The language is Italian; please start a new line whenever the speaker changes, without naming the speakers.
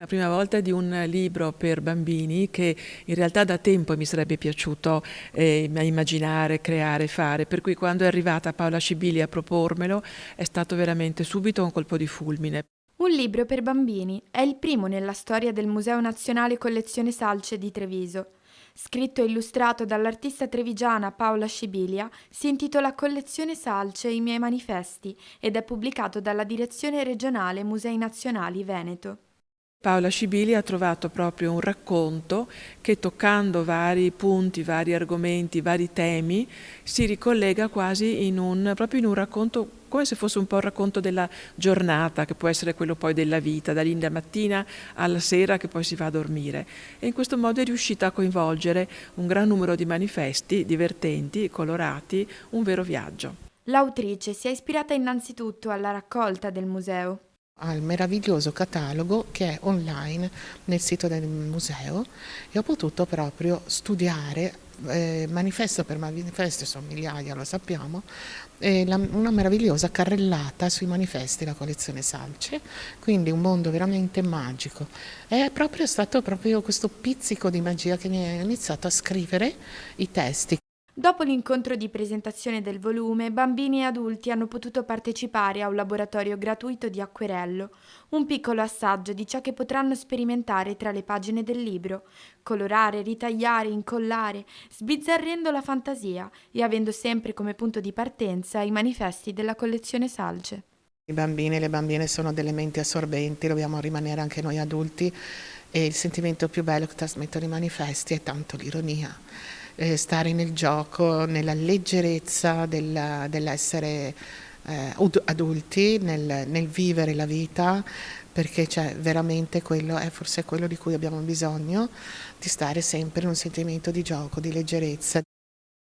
La prima volta di un libro per bambini che in realtà da tempo mi sarebbe piaciuto immaginare, creare, fare, per cui quando è arrivata Paola Scibili a propormelo è stato veramente subito un colpo di fulmine.
Un libro per bambini è il primo nella storia del Museo Nazionale Collezione Salce di Treviso. Scritto e illustrato dall'artista trevigiana Paola Scibilia, si intitola Collezione Salce I miei manifesti ed è pubblicato dalla Direzione Regionale Musei Nazionali Veneto.
Paola Scibili ha trovato proprio un racconto che toccando vari punti, vari argomenti, vari temi, si ricollega quasi proprio in un racconto, come se fosse un po' il racconto della giornata, che può essere quello poi della vita, dalla mattina alla sera che poi si va a dormire. E in questo modo è riuscita a coinvolgere un gran numero di manifesti divertenti, colorati, un vero viaggio.
L'autrice si è ispirata innanzitutto alla raccolta del museo.
Al meraviglioso catalogo che è online nel sito del museo e ho potuto proprio studiare manifesto per manifesto, sono migliaia, lo sappiamo, una meravigliosa carrellata sui manifesti della collezione Salce, quindi un mondo veramente magico. È proprio stato proprio questo pizzico di magia che mi ha iniziato a scrivere i testi.
Dopo l'incontro di presentazione del volume, bambini e adulti hanno potuto partecipare a un laboratorio gratuito di acquerello, un piccolo assaggio di ciò che potranno sperimentare tra le pagine del libro, colorare, ritagliare, incollare, sbizzarrendo la fantasia e avendo sempre come punto di partenza i manifesti della collezione Salce.
I bambini e le bambine sono delle menti assorbenti, dobbiamo rimanere anche noi adulti e il sentimento più bello che trasmettono i manifesti è tanto l'ironia. Stare nel gioco, nella leggerezza dell'essere adulti, nel vivere la vita, perché cioè, veramente quello è forse quello di cui abbiamo bisogno, di stare sempre in un sentimento di gioco, di leggerezza.